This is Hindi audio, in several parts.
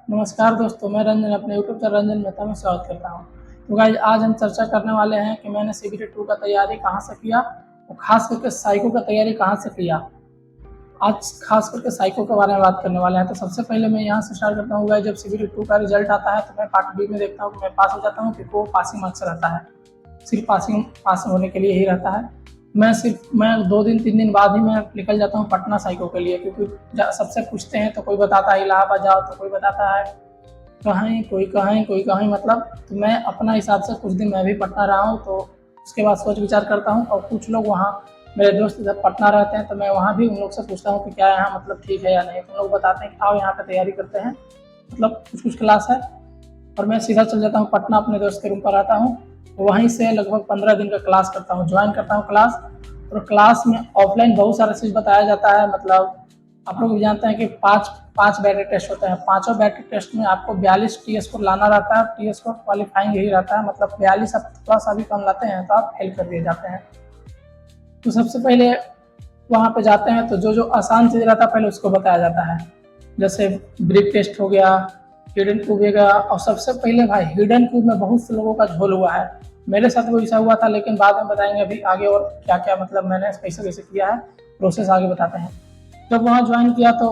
नमस्कार दोस्तों, मैं रंजन अपने यूट्यूब चैनल रंजन मेहता में स्वागत करता हूँ। तो गाइज आज हम चर्चा करने वाले हैं कि मैंने सीबीटी 2 का तैयारी कहाँ से किया और खास करके साइको का तैयारी कहाँ से किया। आज खास करके साइको के बारे में बात करने वाले हैं। तो सबसे पहले मैं यहाँ से स्टार्ट करता हूँ गाइज, जब सीबीटी 2 का रिजल्ट आता है तो मैं पार्ट बी में देखता हूँ कि मैं पास हो जाता हूँ, क्योंकि वो पासिंग मार्क्स रहता है, सिर्फ पास होने के लिए ही रहता है। मैं 2 दिन 3 दिन बाद ही मैं निकल जाता हूँ पटना साइको के लिए, क्योंकि सबसे पूछते हैं तो कोई बताता है इलाहाबाद जाओ, तो कोई बताता है कहीं, कोई कहीं मतलब। तो मैं अपना हिसाब से कुछ दिन मैं भी पटना रहा हूँ, तो उसके बाद सोच विचार करता हूँ। और कुछ लोग वहाँ मेरे दोस्त जब पटना रहते हैं तो मैं वहाँ भी उन लोग से पूछता हूँ कि क्या यहाँ मतलब ठीक है या नहीं। तो उन लोग बताते हैं कि आओ यहाँ पे तैयारी करते हैं, मतलब कुछ क्लास है। और मैं सीधा चल जाता हूँ पटना, अपने दोस्त के रूम पर आता हूँ। वहीं से लगभग 15 दिन का क्लास करता हूँ, ज्वाइन करता हूँ क्लास। और क्लास में ऑफलाइन बहुत सारा चीज़ बताया जाता है। मतलब आप लोग भी जानते हैं कि पाँच बैटरी टेस्ट होते हैं। पाँचों बैटरी टेस्ट में आपको 42 टी स्कोर लाना रहता है। टी स्कोर क्वालिफाइंग यही रहता है, मतलब 42 आप प्लस अभी कम लाते हैं तो आप फेल कर दिए जाते हैं। तो सबसे पहले वहाँ पे जाते हैं तो जो आसान चीज़ रहता है पहले उसको बताया जाता है। जैसे ब्रिक टेस्ट हो गया, हिडन क्यूब हो गया। और सबसे पहले भाई हिडन क्यूब में बहुत से लोगों का झोल हुआ है, मेरे साथ वो ऐसा हुआ था, लेकिन बाद में बताएंगे अभी आगे और क्या क्या मतलब मैंने कैसे किया है, प्रोसेस आगे बताते हैं। जब वहाँ ज्वाइन किया तो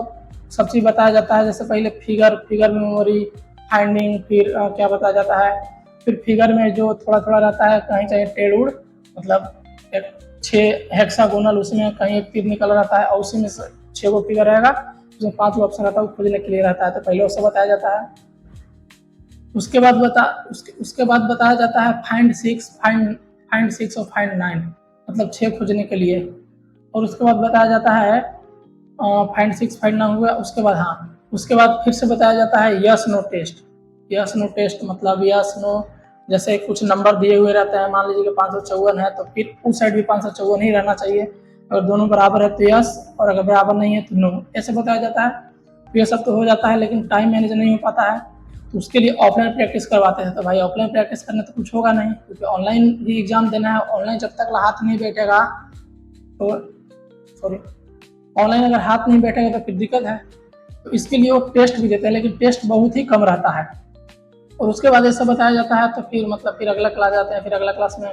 सब चीज़ बताया जाता है। जैसे पहले फिगर मेमोरी फाइंडिंग, फिर क्या बताया जाता है, फिर फिगर में जो थोड़ा थोड़ा रहता है, कहीं चाहिए टेढ़, मतलब 6 हेक्सागोनल, उसमें कहीं एक तीर निकल रहता है और उसी में 6 गो फिगर रहेगा, उसमें 5 गो ऑप्शन रहता है, वो खोजने के लिए रहता है। तो पहले उससे बताया जाता है। उसके बाद बताया जाता है फाइंड 6 और फाइंड 9, मतलब 6 खोजने के लिए। और उसके बाद बताया जाता है फाइंड 6 फाइंड 9 हुआ। उसके बाद फिर से बताया जाता है yes no test. Yes no test मतलब यस नो, जैसे कुछ नंबर दिए हुए रहते हैं, मान लीजिए कि 554 है तो फिर उस साइड भी 554 ही रहना चाहिए। अगर दोनों बराबर है तो यस, और अगर बराबर नहीं है तो नो, ऐसे बताया जाता है। तो ये सब तो हो जाता है, लेकिन टाइम मैनेज नहीं हो पाता है, तो उसके लिए ऑफलाइन प्रैक्टिस करवाते हैं। तो भाई ऑफलाइन प्रैक्टिस करने तो कुछ होगा नहीं, क्योंकि ऑनलाइन ही एग्जाम देना है। ऑनलाइन जब तक हाथ नहीं बैठेगा तो सॉरी ऑनलाइन अगर हाथ नहीं बैठेगा तो फिर दिक्कत है। तो इसके लिए वो टेस्ट भी देते हैं, लेकिन टेस्ट बहुत ही कम रहता है। और उसके बाद ऐसा बताया जाता है तो फिर अगला क्लास जाते हैं। फिर अगला क्लास में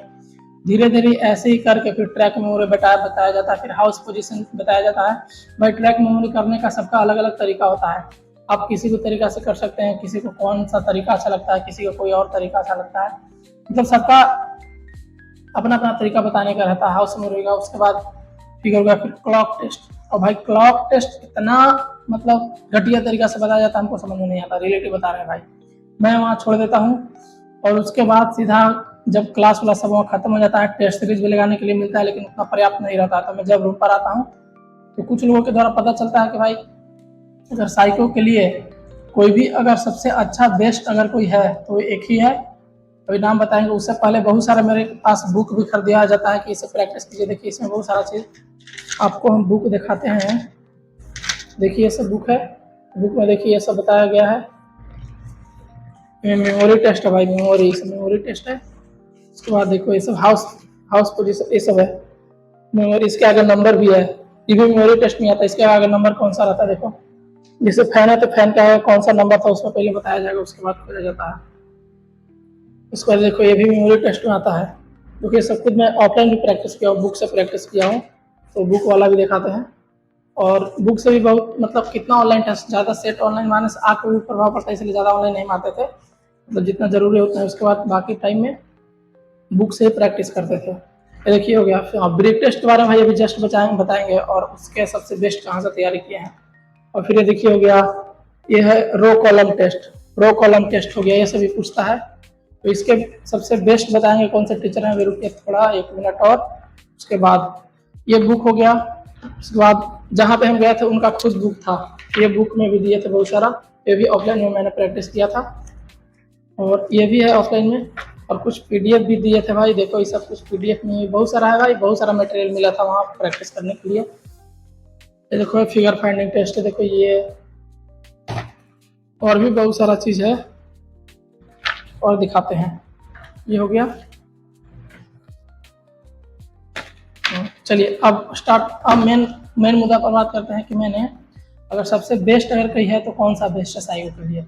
धीरे धीरे ऐसे ही करके फिर ट्रैक मेमोरी बताया जाता है, फिर हाउस पोजीशन बताया जाता है। भाई ट्रैक मेमोरी करने का सबका अलग अलग तरीका होता है। आप किसी भी तरीका से कर सकते हैं, किसी को कौन सा तरीका अच्छा लगता है, किसी को कोई और तरीका अच्छा लगता है, मतलब सबका अपना अपना तरीका बताने का रहता है हाउस मेमोरी का। उसके बाद फिर होगा फिर क्लॉक टेस्ट। और भाई क्लॉक टेस्ट इतना मतलब घटिया तरीका से बताया जाता है, हमको समझ में नहीं आता। रिलेटिव बता रहे हैं भाई, मैं वहाँ छोड़ देता हूँ। और उसके बाद सीधा जब क्लास वाला सब वहाँ खत्म हो जाता है, टेस्ट सीरीज भी लगाने के लिए मिलता है, लेकिन उतना पर्याप्त नहीं रहता। तो मैं जब रूम पर आता हूँ तो कुछ लोगों के द्वारा पता चलता है कि भाई अगर साइको के लिए कोई भी अगर सबसे अच्छा बेस्ट अगर कोई है तो एक ही है, अभी नाम बताएंगे। उससे पहले बहुत सारा मेरे पास बुक भी खरीद दिया जाता है कि इसे प्रैक्टिस कीजिए। देखिए इसमें बहुत सारा चीज़ आपको हम बुक दिखाते हैं। देखिए ये सब बुक है, बुक में देखिए ये सब बताया गया है। मेमोरी टेस्ट है भाई, मेमोरी टेस्ट है। उसके बाद देखो ये सब हाउस पोजीशन ये सब है मेमोरी। इसके आगे नंबर भी है, ये भी मेमोरी टेस्ट में आता है। इसके आगे नंबर कौन सा रहता है देखो, जैसे फैन है तो फैन का आगे कौन सा नंबर था उसमें पहले बताया जाएगा, उसके बाद खोजा जाता है। उसके बाद देखो ये भी मेमोरी टेस्ट में आता है, क्योंकि सब कुछ मैं ऑफलाइन भी प्रैक्टिस किया हूँ, बुक से प्रैक्टिस किया हूँ, तो बुक वाला भी दिखाते हैं। और बुक से भी बहुत मतलब कितना ऑनलाइन टेस्ट ज़्यादा सेट ऑनलाइन मारने से आँख पे भी प्रभाव पड़ता है, इसलिए ज़्यादा ऑनलाइन नहीं मारते थे, मतलब जितना ज़रूरी होता है। उसके बाद बाकी टाइम में बुक से ही प्रैक्टिस करते थे। ये देखिए हो गया। ब्रेक टेस्ट के बारे में भाई अभी जस्ट बताएंगे और उसके सबसे बेस्ट कहाँ से तैयारी किए हैं। और फिर ये देखिए हो गया, ये है रो कॉलम टेस्ट हो गया, ये सभी पूछता है। तो इसके सबसे बेस्ट बताएंगे कौन से टीचर हैं, वे रुकिए थोड़ा 1 मिनट और। उसके बाद ये बुक हो गया। उसके बाद जहाँ पे हम गए थे उनका खुद बुक था, ये बुक में भी दिए थे बहुत सारा, ये भी ऑफलाइन में मैंने प्रैक्टिस किया था। और ये भी है ऑफलाइन में, और कुछ पीडीएफ भी दिए थे भाई। देखो ये सब कुछ पीडीएफ में बहुत सारा है भाई, बहुत सारा मटेरियल मिला था वहाँ प्रैक्टिस करने के लिए। ये देखो फिगर फाइंडिंग टेस्ट है, देखो ये और भी बहुत सारा चीज़ है और दिखाते हैं। ये हो गया। चलिए अब मेन मुद्दा पर बात करते हैं कि मैंने अगर सबसे बेस्ट अगर कही है तो कौन सा बेस्ट है साइको के लिए।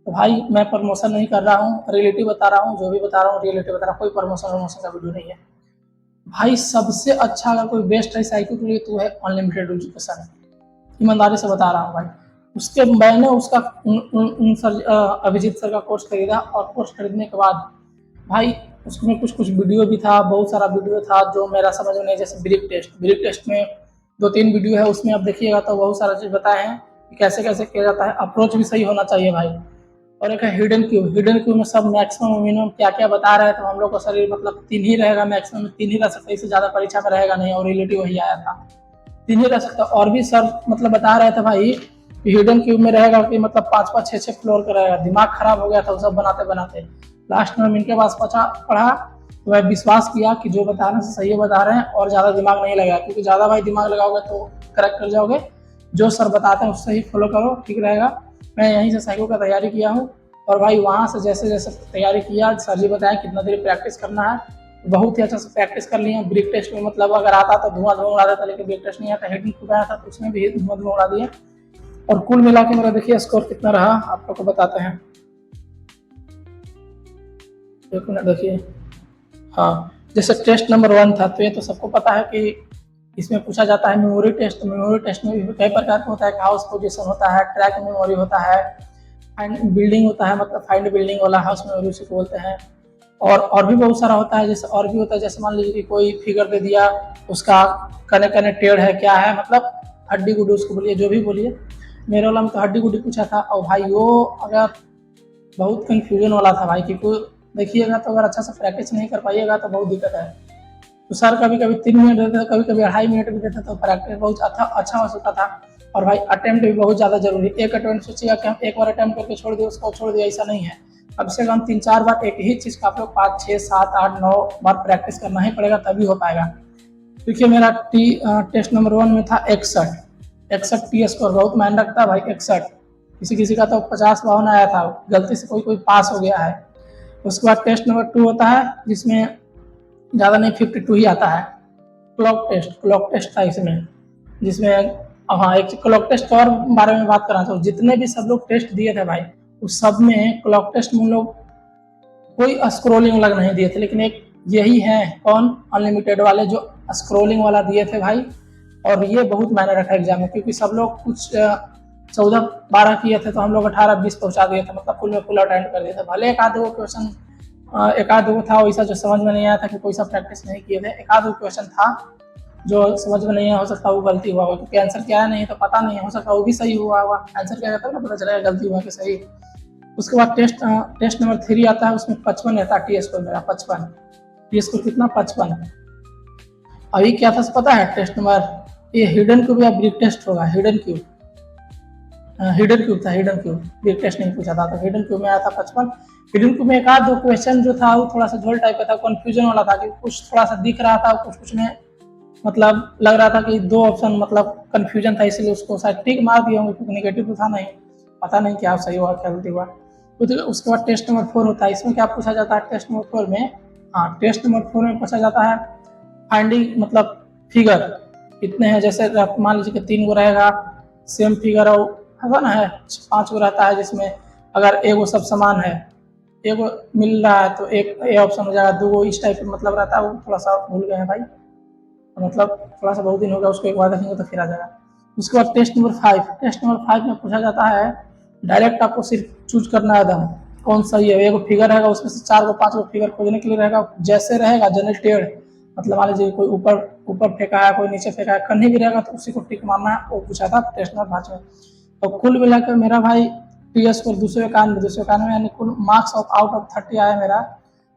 तो भाई मैं प्रमोशन नहीं कर रहा हूँ, रिलेटिव बता रहा हूँ, जो भी बता रहा हूँ रिलेटिव बता रहा हूँ, कोई प्रमोशन वमोशन का वीडियो नहीं है भाई। सबसे अच्छा अगर कोई बेस्ट है साइकिल के लिए तो है अनलिमिटेड एजुकेशन, ईमानदारी से बता रहा हूँ भाई। उसके मैंने उसका उन सर अभिजीत सर का कोर्स खरीदा, और कोर्स खरीदने के बाद भाई उसमें कुछ कुछ वीडियो भी था, बहुत सारा वीडियो था जो मेरा समझ में नहीं, जैसे ब्रेक टेस्ट में 2-3 वीडियो है, उसमें आप देखिएगा तो बहुत सारा चीज़ बताए हैं कि कैसे कैसे किया जाता है। अप्रोच भी सही होना चाहिए भाई। और एक है हिडन क्यू में सब मैक्सिमम मिनिमम क्या क्या बता रहे हैं, तो हम लोग का शरीर मतलब 3 ही रहेगा, मैक्सिमम 3 ही रह सकता है, इससे ज़्यादा परीक्षा में रहेगा नहीं, और रिलेटिव वही आया था 3 ही रह सकता। और भी सर मतलब बता रहे थे भाई हिडन क्यूब में रहेगा कि मतलब 5-5 6-6 फ्लोर का रहेगा। दिमाग खराब हो गया था वो सब बनाते बनाते। लास्ट में इनके पास पढ़ा तो मैं विश्वास किया कि जो बता रहे हैं सही बता रहे हैं, और ज़्यादा दिमाग नहीं लगाया, क्योंकि ज़्यादा भाई दिमाग लगाओगे तो करेक्ट कर जाओगे। जो सर बताते हैं उससे ही फॉलो करो, ठीक रहेगा। मैं यहीं से साइको का तैयारी किया हूँ, और भाई वहाँ से जैसे जैसे तैयारी किया, सर जी बताया कितना देर प्रैक्टिस करना है, बहुत ही अच्छा से प्रैक्टिस कर लिए। ब्रेक टेस्ट में मतलब अगर आता तो धुआं उड़ा देता, लेकिन ब्रेक टेस्ट नहीं आता, हेडिंग खुद आया था तो उसमें भी धुआं उड़ा दिए। और कुल मिला के मेरा देखिए स्कोर कितना रहा, आप लोग को बताते हैं। एक मिनट देखिए, हाँ जैसे टेस्ट नंबर 1 था, तो ये तो सबको पता है कि इसमें पूछा जाता है मेमोरी टेस्ट। मेमोरी टेस्ट में भी कई प्रकार का होता है, हाउस पोजीशन होता है, ट्रैक मेमोरी होता है, फाइंड बिल्डिंग होता है, मतलब फाइंड बिल्डिंग वाला हाउस मेमोरी उसी को बोलते हैं। और भी बहुत सारा होता है, जैसे और भी होता है, जैसे मान लीजिए कि कोई फिगर दे दिया, उसका कने कने टेढ़ है क्या है, मतलब हड्डी गुड्डी उसको बोलिए, जो भी बोलिए। मेरे वाला में तो हड्डी गुड्डी पूछा था, और भाई वो अगर बहुत कंफ्यूजन वाला था भाई, क्योंकि देखिएगा तो अगर अच्छा से प्रैक्टिस नहीं कर पाइएगा तो बहुत दिक्कत है। तो सर कभी कभी 3 मिनट देते थे, कभी कभी 2.5 मिनट भी देते, तो प्रैक्टिस बहुत अच्छा हो सकता था। और भाई अटेम्प्ट भी बहुत ज़्यादा जरूरी है। एक अटेम्प्ट सोचिएगा कि हम एक बार अटेम्प्ट करके छोड़ दिए, उसको छोड़ दिया, ऐसा नहीं है। कम से कम 3-4 बार एक ही चीज़ का आप लोग 5, 6, 7, 8, 9 बार प्रैक्टिस करना ही पड़ेगा, तभी हो पाएगा। देखिए मेरा टेस्ट नंबर 1 में था 61 टी स्कोर, बहुत मायने रखता है भाई 61। किसी किसी का तो 50-52 आया था, गलती से कोई कोई पास हो गया है। उसके बाद टेस्ट नंबर 2 होता है, जिसमें ज़्यादा नहीं 52 ही आता है। क्लॉक टेस्ट था इसमें, जिसमें हाँ एक क्लॉक टेस्ट और बारे में बात करना चाहूँ। जितने भी सब लोग टेस्ट दिए थे भाई, उस सब में क्लॉक टेस्ट में लोग कोई स्क्रोलिंग वाला नहीं दिए थे, लेकिन एक यही है कौन, अनलिमिटेड वाले, जो स्क्रोलिंग वाला दिए थे भाई। और ये बहुत मायने रखा एग्जाम में, क्योंकि सब लोग कुछ 14-12 किए थे, तो हम लोग 18-20 पहुंचा दिए थे, मतलब फुल में फुल अटेंड कर दिए थे। भले एक आध वो क्वेश्चन एक आध वो था वैसा जो समझ में नहीं आया था, कि कोई सा प्रैक्टिस नहीं किए थे। एक आध वो क्वेश्चन था जो समझ में नहीं आया, हो सकता वो गलती हुआ हो, क्योंकि आंसर क्या है नहीं तो पता नहीं, हो सकता वो भी सही हुआ होगा। आंसर क्या रहता है ना, पता चलेगा गलती हुआ कि सही। उसके बाद टेस्ट नंबर 3 आता है, उसमें 55 रहता है टी स्कोर मेरा, 55 टी स्कोर कितना, 55। अभी क्या था पता है, टेस्ट नंबर ये हिडन क्यूब या ब्रेक टेस्ट होगा, हिडन क्यूब था, हिडन क्यूब, ब्रेक टेस्ट नहीं पूछा था। तो हिडन क्यूब में आया था 55। हिडन क्यूब में एक आध दो क्वेश्चन जो था वो थोड़ा सा झोल टाइप का था, कंफ्यूजन वाला था, कि कुछ थोड़ा सा दिख रहा था, कुछ कुछ में मतलब लग रहा था कि 2 ऑप्शन मतलब कंफ्यूजन था, इसलिए उसको शायद टिक मार दिया होंगे, क्योंकि नेगेटिव तो था नहीं, पता नहीं क्या सही हुआ क्या गलती हुआ। तो उसके बाद टेस्ट नंबर 4 होता है, इसमें क्या पूछा जाता है टेस्ट नंबर 4 में, हाँ टेस्ट नंबर 4 में पूछा जाता है फाइंडिंग, मतलब फिगर कितने हैं। जैसे मान लीजिए कि 3 गो रहेगा सेम फिगर, है ना, 5 गो रहता है, जिसमें अगर एगो सब समान है, एगो मिल रहा है तो एक ए ऑप्शन हो जाएगा, 2 गो इस टाइप का मतलब रहता है। वो थोड़ा सा भूल गए हैं भाई, मतलब थोड़ा सा बहुत दिन हो गया, उसको एक बार देखेंगे तो फिर आ जाएगा। उसके बाद टेस्ट नंबर 5 में पूछा जाता है डायरेक्ट, आपको सिर्फ चूज करना है एकदम कौन सही है। एगो फिगर रहेगा, उसमें से 4 गो 5 गो फिगर खोजने के लिए रहेगा, जैसे रहेगा जनरेटेड, मतलब मान लीजिए कोई ऊपर ऊपर फेंका है, कोई नीचे फेंका है, कहीं भी रहेगा तो उसी को टिक मारना है। वो पूछा था टेस्ट नंबर 5 में। तो कुल मिलाकर मेरा भाई टी स्कोर 291 यानी कुल मार्क्स ऑफ आउट ऑफ 30 आया मेरा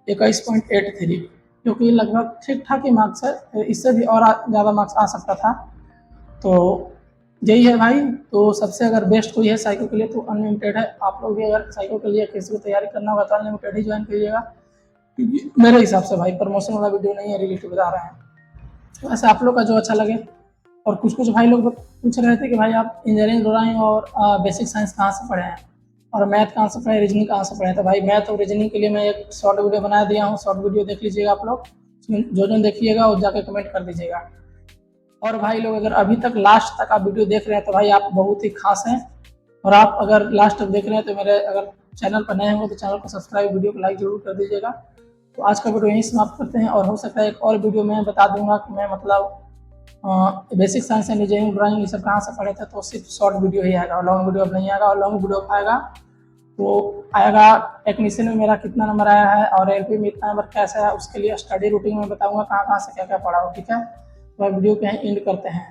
21.83, क्योंकि लगभग ठीक ठाक ही मार्क्स है, इससे भी और ज़्यादा मार्क्स आ सकता था। तो यही है भाई। तो सबसे अगर बेस्ट कोई है साइको के लिए तो अनलिमिटेड है। आप लोग भी अगर साइको के लिए किसी को तैयारी करना होगा तो अनलिमिटेड ही ज्वाइन करिएगा, क्योंकि मेरे हिसाब से भाई प्रमोशन वाला वीडियो नहीं है, रिलेटिव बता रहे हैं। वैसे आप लोग का जो अच्छा लगे। और कुछ कुछ भाई लोग पूछ रहे थे कि भाई आप इंजीनियरिंग ड्राइंग और बेसिक साइंस कहाँ से पढ़े हैं, और मैथ कहाँ से पढ़े, रीजनिंग कहाँ से पढ़े। तो भाई मैथ और रीजनिंग के लिए मैं एक शॉर्ट वीडियो बना दिया हूँ, शॉर्ट वीडियो देख लीजिएगा आप लोग, जो देखिएगा वो जाके कमेंट कर दीजिएगा। और भाई लोग अगर अभी तक लास्ट तक आप वीडियो देख रहे हैं तो भाई आप बहुत ही खास हैं। और आप अगर लास्ट तक देख रहे हैं तो मेरे अगर चैनल पर नए होंगे तो चैनल को सब्सक्राइब, वीडियो को लाइक जरूर कर दीजिएगा। तो आज का वीडियो यहीं समाप्त करते हैं, और हो सकता है एक और वीडियो में बता दूंगा कि मैं मतलब basic science and engineering drawing ये सब कहाँ से पढ़े थे। तो सिर्फ शॉर्ट वीडियो ही आएगा, और लॉन्ग वीडियो अब नहीं आएगा। और लॉन्ग वीडियो आएगा तो आएगा टेक्नीशियन में मेरा कितना नंबर आया है और एलपी में इतना नंबर कैसे है, उसके लिए स्टडी रूटीन में बताऊंगा कहाँ कहाँ से क्या क्या पढ़ा हो। ठीक है, तो वीडियो को यहीं एंड करते हैं।